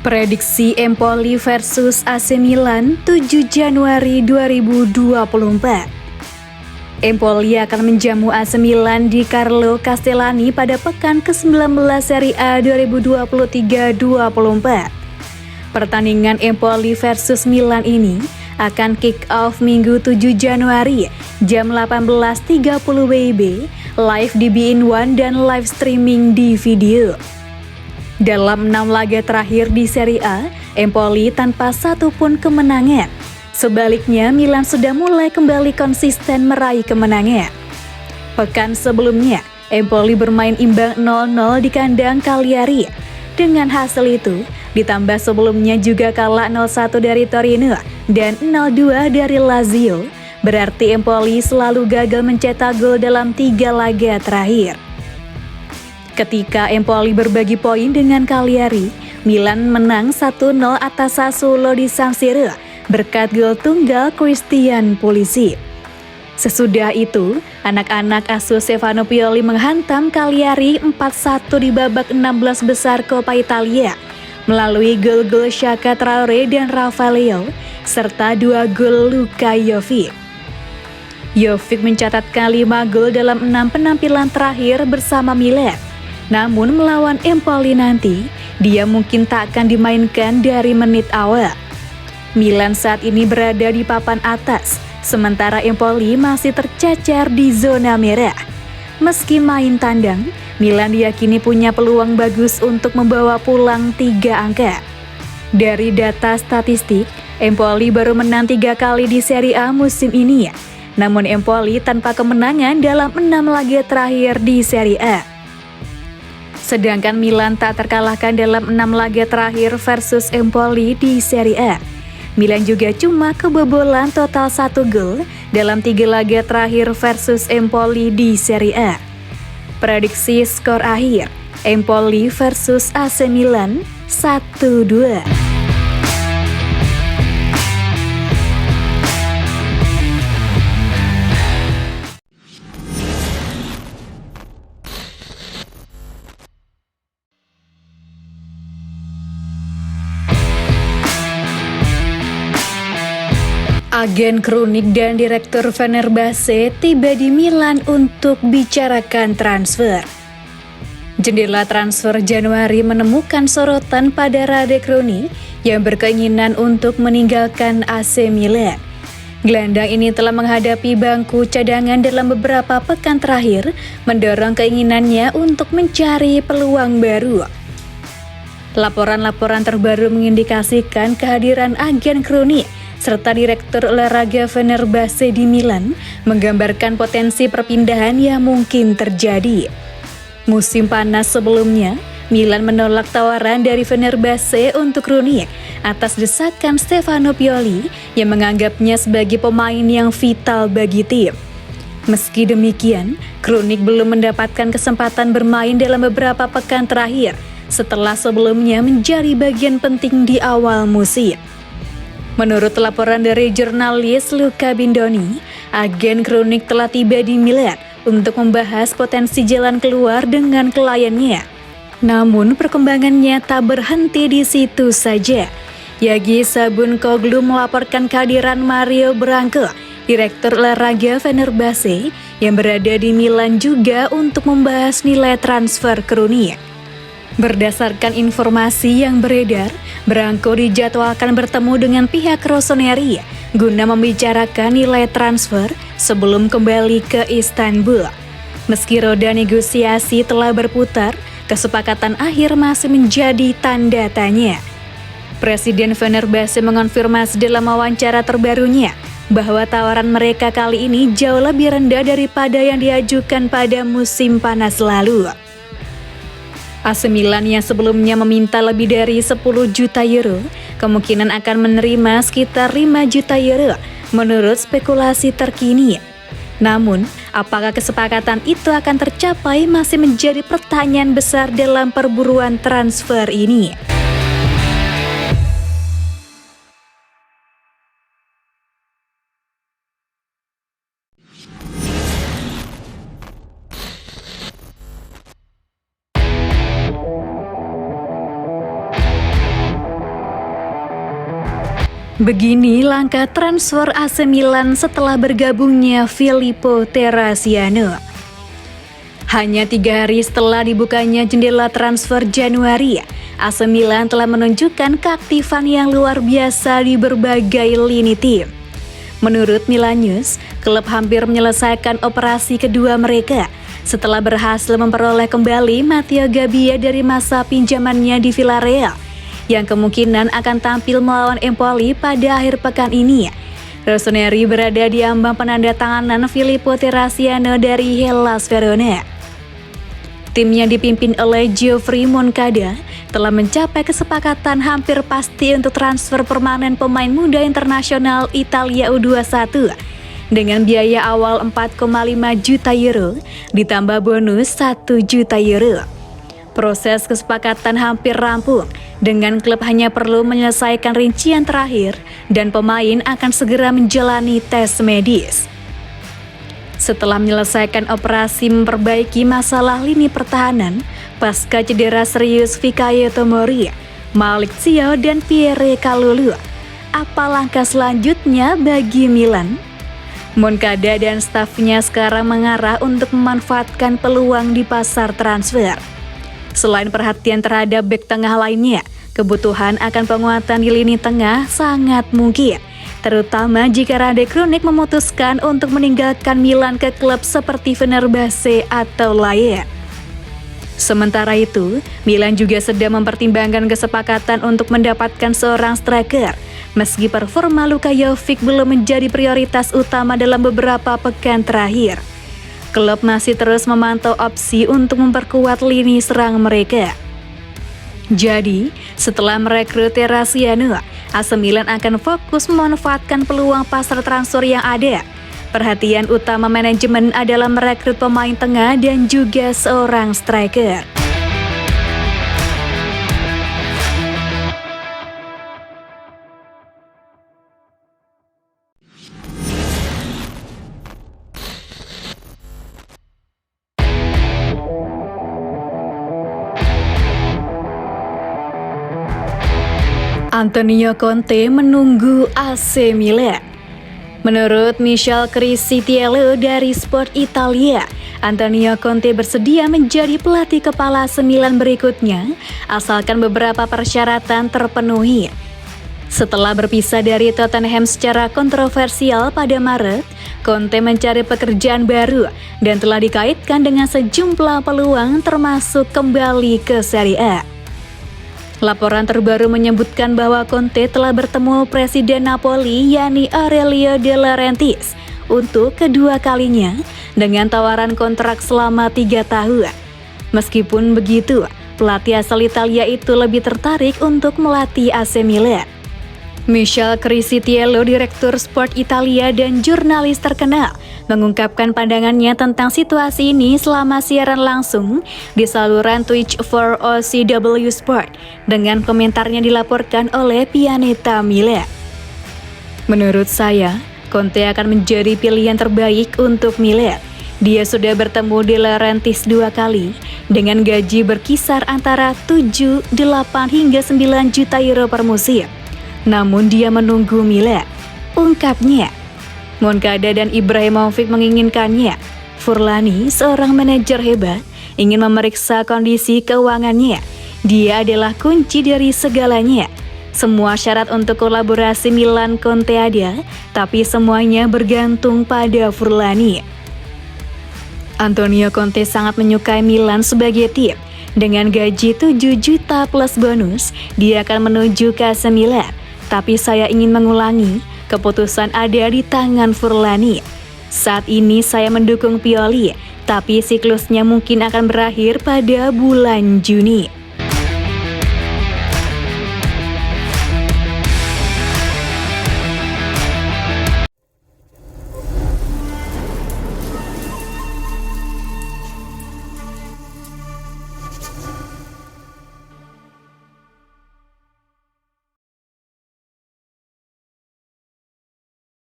Prediksi Empoli versus AC Milan 7 Januari 2024. Empoli akan menjamu AC Milan di Carlo Castellani pada pekan ke-19 Serie A 2023-24. Pertandingan Empoli versus Milan ini akan kick off Minggu 7 Januari jam 18.30 WIB, live di beIN One dan live streaming di video. Dalam 6 laga terakhir di Serie A, Empoli tanpa satupun kemenangan. Sebaliknya, Milan sudah mulai kembali konsisten meraih kemenangan. Pekan sebelumnya, Empoli bermain imbang 0-0 di kandang Cagliari. Dengan hasil itu, ditambah sebelumnya juga kalah 0-1 dari Torino dan 0-2 dari Lazio, berarti Empoli selalu gagal mencetak gol dalam 3 laga terakhir. Ketika Empoli berbagi poin dengan Cagliari, Milan menang 1-0 atas Sassuolo di San Siro berkat gol tunggal Christian Pulisic. Sesudah itu, anak-anak asuh Stefano Pioli menghantam Cagliari 4-1 di babak 16 besar Coppa Italia melalui gol-gol Xhaka Traoré dan Rafael Leao serta 2 gol Luka Jovic. Jovic mencatatkan 5 gol dalam 6 penampilan terakhir bersama Milan. Namun melawan Empoli nanti, dia mungkin tak akan dimainkan dari menit awal. Milan saat ini berada di papan atas, sementara Empoli masih tercecer di zona merah. Meski main tandang, Milan diyakini punya peluang bagus untuk membawa pulang 3 angka. Dari data statistik, Empoli baru menang 3 kali di Serie A musim ini. Namun Empoli tanpa kemenangan dalam 6 laga terakhir di Serie A. Sedangkan Milan tak terkalahkan dalam 6 laga terakhir versus Empoli di Serie A. Milan juga cuma kebobolan total 1 gol dalam 3 laga terakhir versus Empoli di Serie A. Prediksi skor akhir, Empoli versus AC Milan 1-2. Agen Krunic dan Direktur Fenerbahce tiba di Milan untuk bicarakan transfer. Jendela transfer Januari menemukan sorotan pada Rade Krunic yang berkeinginan untuk meninggalkan AC Milan. Gelandang ini telah menghadapi bangku cadangan dalam beberapa pekan terakhir, mendorong keinginannya untuk mencari peluang baru. Laporan-laporan terbaru mengindikasikan kehadiran agen Krunic serta Direktur Olahraga Fenerbahce di Milan menggambarkan potensi perpindahan yang mungkin terjadi. Musim panas sebelumnya, Milan menolak tawaran dari Fenerbahce untuk Krunic atas desakan Stefano Pioli yang menganggapnya sebagai pemain yang vital bagi tim. Meski demikian, Krunic belum mendapatkan kesempatan bermain dalam beberapa pekan terakhir setelah sebelumnya menjadi bagian penting di awal musim. Menurut laporan dari jurnalis Luca Bindoni, agen Krunic telah tiba di Milan untuk membahas potensi jalan keluar dengan kliennya. Namun perkembangannya tak berhenti di situ saja. Yagi Sabunkoglu melaporkan kehadiran Mario Branco, Direktur Olahraga Fenerbahce, yang berada di Milan juga untuk membahas nilai transfer Krunic. Berdasarkan informasi yang beredar, Branco dijadwalkan bertemu dengan pihak Rossoneri guna membicarakan nilai transfer sebelum kembali ke Istanbul. Meski roda negosiasi telah berputar, kesepakatan akhir masih menjadi tanda tanya. Presiden Fenerbahce mengonfirmasi dalam wawancara terbarunya bahwa tawaran mereka kali ini jauh lebih rendah daripada yang diajukan pada musim panas lalu. AC Milan yang sebelumnya meminta lebih dari 10 juta euro, kemungkinan akan menerima sekitar 5 juta euro menurut spekulasi terkini. Namun, apakah kesepakatan itu akan tercapai masih menjadi pertanyaan besar dalam perburuan transfer ini. Begini langkah transfer AC Milan setelah bergabungnya Filippo Terracciano. Hanya 3 hari setelah dibukanya jendela transfer Januari, AC Milan telah menunjukkan keaktifan yang luar biasa di berbagai lini tim. Menurut Milan News, klub hampir menyelesaikan operasi kedua mereka setelah berhasil memperoleh kembali Matteo Gabbia dari masa pinjamannya di Villarreal, yang kemungkinan akan tampil melawan Empoli pada akhir pekan ini. Rossoneri berada di ambang penandatanganan Filippo Terracciano dari Hellas Verona. Tim yang dipimpin oleh Geoffrey Moncada telah mencapai kesepakatan hampir pasti untuk transfer permanen pemain muda internasional Italia U21 dengan biaya awal 4,5 juta euro ditambah bonus 1 juta euro. Proses kesepakatan hampir rampung, dengan klub hanya perlu menyelesaikan rincian terakhir dan pemain akan segera menjalani tes medis. Setelah menyelesaikan operasi memperbaiki masalah lini pertahanan pasca cedera serius Fikayo Tomori, Malik Thiaw dan Pierre Kalulu, apa langkah selanjutnya bagi Milan? Moncada dan stafnya sekarang mengarah untuk memanfaatkan peluang di pasar transfer. Selain perhatian terhadap bek tengah lainnya, kebutuhan akan penguatan di lini tengah sangat mungkin, terutama jika Rade Krunic memutuskan untuk meninggalkan Milan ke klub seperti Fenerbahce atau lain. Sementara itu, Milan juga sedang mempertimbangkan kesepakatan untuk mendapatkan seorang striker, meski performa Luka Jovic belum menjadi prioritas utama dalam beberapa pekan terakhir. Klub masih terus memantau opsi untuk memperkuat lini serang mereka. Jadi, setelah merekrut Terracciano, AC Milan akan fokus memanfaatkan peluang pasar transfer yang ada. Perhatian utama manajemen adalah merekrut pemain tengah dan juga seorang striker. Antonio Conte menunggu AC Milan. Menurut Michel Criscitiello dari Sport Italia, Antonio Conte bersedia menjadi pelatih kepala AC Milan berikutnya, asalkan beberapa persyaratan terpenuhi. Setelah berpisah dari Tottenham secara kontroversial pada Maret, Conte mencari pekerjaan baru dan telah dikaitkan dengan sejumlah peluang termasuk kembali ke Serie A. Laporan terbaru menyebutkan bahwa Conte telah bertemu Presiden Napoli yakni Aurelio De Laurentiis untuk kedua kalinya dengan tawaran kontrak selama 3 tahun. Meskipun begitu, pelatih asal Italia itu lebih tertarik untuk melatih AC Milan. Michel Criscitiello, direktur Sport Italia dan jurnalis terkenal, mengungkapkan pandangannya tentang situasi ini selama siaran langsung di saluran Twitch for OCW Sport dengan komentarnya dilaporkan oleh Pianeta Milan. Menurut saya, Conte akan menjadi pilihan terbaik untuk Milan. Dia sudah bertemu De Laurentiis 2 kali dengan gaji berkisar antara 7, 8 hingga 9 juta euro per musim. Namun dia menunggu Milan, ungkapnya. Moncada dan Ibrahimovic menginginkannya. Furlani, seorang manajer hebat, ingin memeriksa kondisi keuangannya. Dia adalah kunci dari segalanya. Semua syarat untuk kolaborasi Milan Conte ada, tapi semuanya bergantung pada Furlani. Antonio Conte sangat menyukai Milan sebagai tim. Dengan gaji 7 juta plus bonus, dia akan menuju ke AC Milan. Tapi saya ingin mengulangi, keputusan ada di tangan Furlani. Saat ini saya mendukung Pioli, tapi siklusnya mungkin akan berakhir pada bulan Juni.